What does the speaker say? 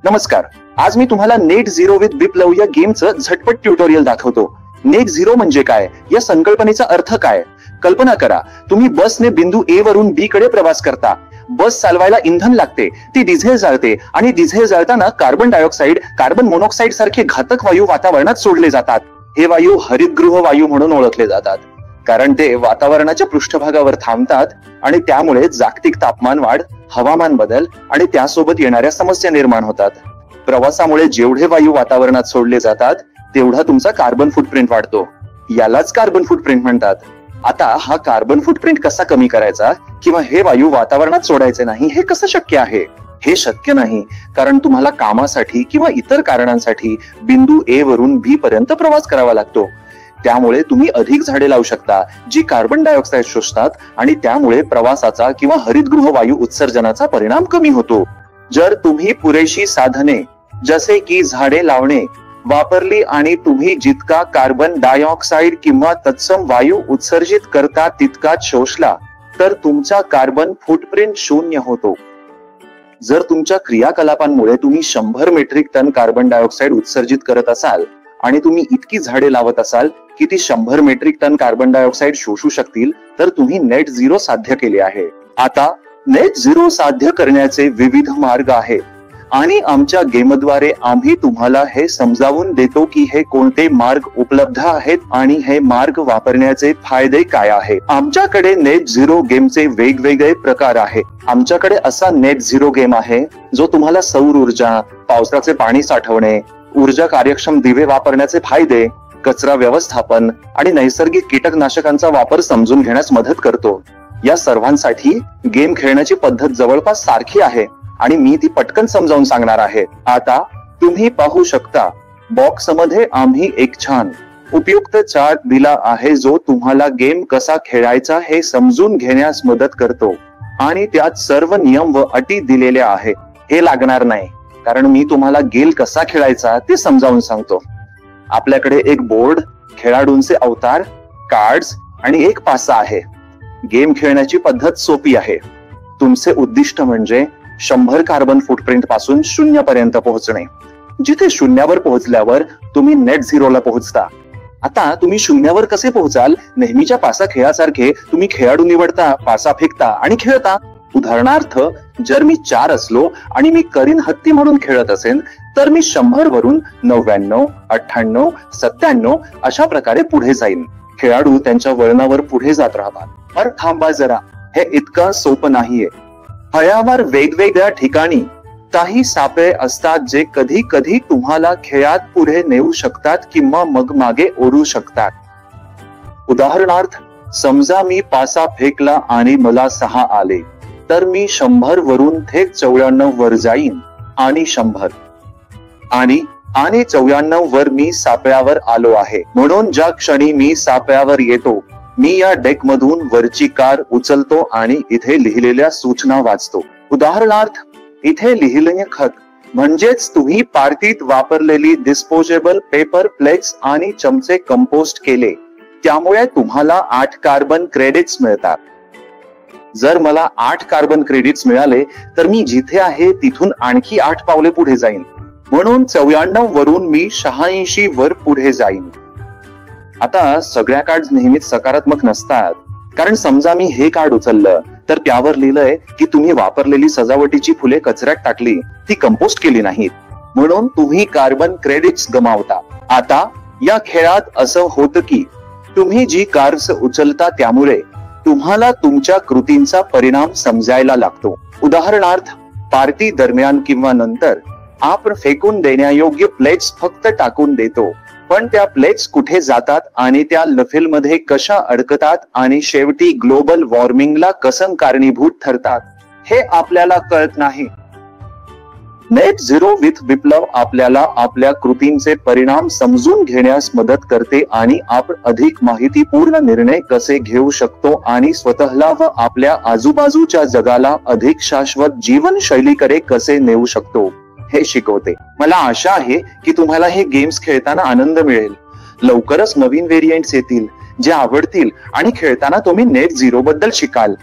नमस्कार. आज मी तुम्हाला नेट झिरो विथ बिप्लव या गेमचं झटपट ट्युटोरियल दाखवतो. नेट झिरो म्हणजे काय, या संकल्पनेचा अर्थ काय. कल्पना करा, तुम्ही बसने बिंदू ए वरून बी कडे प्रवास करता. बस चालवायला इंधन लागते, ती डिझेल जाळते आणि डिझेल जाळताना कार्बन डायऑक्साईड, कार्बन मोनॉक्साईड सारखे घातक वायू वातावरणात सोडले जातात. हे वायू हरितगृह वायू म्हणून ओळखले जातात, कारण ते वातावरणाच्या पृष्ठभागावर थांबतात आणि त्यामुळे जागतिक तापमान वाढ, हवामान बदल आणि त्यासोबत येणाऱ्या समस्या निर्माण होतात. प्रवासामुळे जेवढे वायू वातावरणात सोडले जातात तेवढा तुमचा कार्बन फुटप्रिंट वाढतो. यालाच कार्बन फुटप्रिंट म्हणतात. आता हा कार्बन फुटप्रिंट कसा कमी करायचा किंवा हे वायू वातावरणात सोडायचे नाही, हे कसं शक्य आहे. हे शक्य नाही कारण तुम्हाला कामासाठी किंवा इतर कारणांसाठी बिंदू ए वरून बी पर्यंत प्रवास करावा लागतो. त्यामुळे तुम्ही अधिक झाडे लावू शकता, जी कार्बन डायऑक्साईड शोषतात आणि त्यामुळे प्रवासाचा किंवा हरितगृह वायू उत्सर्जनाचा परिणाम कमी होतो. जर तुम्ही पुरेशी साधने जसे की झाडे लावणे वापरली आणि तुम्ही जितका कार्बन डायऑक्साईड किंवा तत्सम वायू उत्सर्जित करता तितकाच शोषला तर तुमचा कार्बन फुटप्रिंट 0 होतो. जर तुमच्या क्रियाकलापांमुळे तुम्ही 100 मेट्रिक टन कार्बन डायऑक्साईड उत्सर्जित करत असाल आणि तुम्ही इतकी झाडे लावत असाल की ती 100 मेट्रिक टन कार्बन डायऑक्साईड शोषू शकतील, तर तुम्ही नेट झिरो साध्य केले आहे. आता नेट झिरो साध्य करण्याचे विविध मार्ग आहेत आणि आमच्या गेमद्वारे आम्ही तुम्हाला हे समजावून देतो की हे कोणते मार्ग उपलब्ध आहेत आणि हे मार्ग वापरण्याचे फायदे काय आहेत. आमच्याकडे नेट झिरो गेमचे वेगवेगळे प्रकार आहेत. आमच्याकडे असा नेट झिरो गेम आहे जो तुम्हाला सौर ऊर्जा, पावसाचे पाणी साठवणे, ऊर्जा कार्यक्षम दिवे वापरण्याचे फायदे, कचरा व्यवस्थापन आणि नैसर्गिक कीटकनाशकांचा वापर समजून घेण्यास मदत करतो. या सर्वांसाठी गेम खेळण्याची पद्धत जवळपास सारखी आहे आणि मी ती पटकन समजावून सांगणार आहे. आता तुम्ही पाहू शकता, बॉक्स मध्ये आम्ही एक छान उपयुक्त चार्ट दिला आहे जो तुम्हाला गेम कसा खेळायचा हे समजून घेण्यास मदत करतो आणि त्यात सर्व नियम व अटी दिलेल्या आहेत. हे लागणार नाही कारण मी तुम्हाला गेम कसा खेळायचा ते समजावून सांगतो. आपल्याकडे एक बोर्ड, खेळाडूंचे अवतार, कार्ड्स आणि एक पासा आहे. गेम खेळण्याची पद्धत सोपी आहे. तुमचे उद्दिष्ट म्हणजे 100 कार्बन फुटप्रिंट पासून 0 पर्यंत पोहोचणे. जिथे 0 पोहोचल्यावर तुम्ही नेट झिरोला पोहोचता. आता तुम्ही 0 कसे पोहोचाल. नेहमीच्या पासा खेळासारखे तुम्ही खेळाडू निवडता, पासा फेकता आणि खेळता. उदाहरणार्थ, जर मी 4 असलो आणि मी करीन हत्ती म्हणून खेळत असेल तर मी 100 वरून 99, 98, 97 अशा प्रकारे पुढे जाईन. खेळाडू त्यांच्या वळणावर पुढे जात राहतात. पर थांबा जरा, हे इतकं सोपं नाहीये. फळ्यावर वेगवेगळ्या ठिकाणी काही सापळे असतात जे कधी कधी तुम्हाला खेळात पुढे नेऊ शकतात किंवा मग मागे ओढू शकतात. उदाहरणार्थ, समजा मी पासा फेकला आणि मला 6 आले तर मी 100 वरून थेट 94 वर जाईन आणि 100 आणि 94 वर मी सापळ्यावर आलो आहे. म्हणून ज्या क्षणी मी सापळ्यावर येतो मी या डेक मधून वरची कार उचलतो आणि इथे लिहिलेल्या सूचना वाचतो. उदाहरणार्थ, इथे लिहिलेले खत म्हणजेच तुम्ही पार्टीत वापरलेली डिस्पोजेबल पेपर प्लेट्स आणि चमचे कंपोस्ट केले, त्यामुळे तुम्हाला 8 कार्बन क्रेडिट्स मिळतात. जर मला 8 कार्बन क्रेडिट्स मिळाले तर मी जिथे आहे तिथून आणखी 8 पावले पुढे जाईन. म्हणून 94 वरून मी 86 वर पुढे जाईन. आता सगळ्या कार्ड नेहमीच सकारात्मक नसतात, कारण समजा मी हे कार्ड उचललं तर त्यावर लिहिलंय की तुम्ही वापरलेली सजावटीची फुले कचऱ्यात टाकली, ती कंपोस्ट केली नाहीत, म्हणून तुम्ही कार्बन क्रेडिट्स गमावता. आता या खेळात असं होतं की तुम्ही जी कार्ड्स उचलता त्यामुळे तुम्हाला तुमच्या कृतींचा परिणाम समजायला लागतो. उदाहरणार्थ, पार्टी दरम्यान किंवा नंतर आपण फेकून देण्यायोग्य प्लेट्स फक्त टाकून देतो, पण त्या प्लेट्स कुठे जातात आणि त्या लफेलमध्ये कशा अडकतात आणि शेवटी ग्लोबल वॉर्मिंगला कसं कारणीभूत ठरतात हे आपल्याला कळत नाही. नेट झिरो विथ बिप्लव आपल्याला आपल्या कृतींचे परिणाम समजून घेण्यास मदत करते आणि आपण अधिक माहितीपूर्ण निर्णय कसे घेऊ शकतो आणि स्वतःला व आपल्या आजूबाजूच्या जगाला अधिक शाश्वत जीवनशैलीकडे कसे नेऊ शकतो हे शिकवते. मला आशा आहे की तुम्हाला हे गेम्स खेळताना आनंद मिळेल. लवकरच नवीन व्हेरियंट्स येतील जे आवडतील आणि खेळताना तुम्ही नेट झिरो बद्दल शिकाल.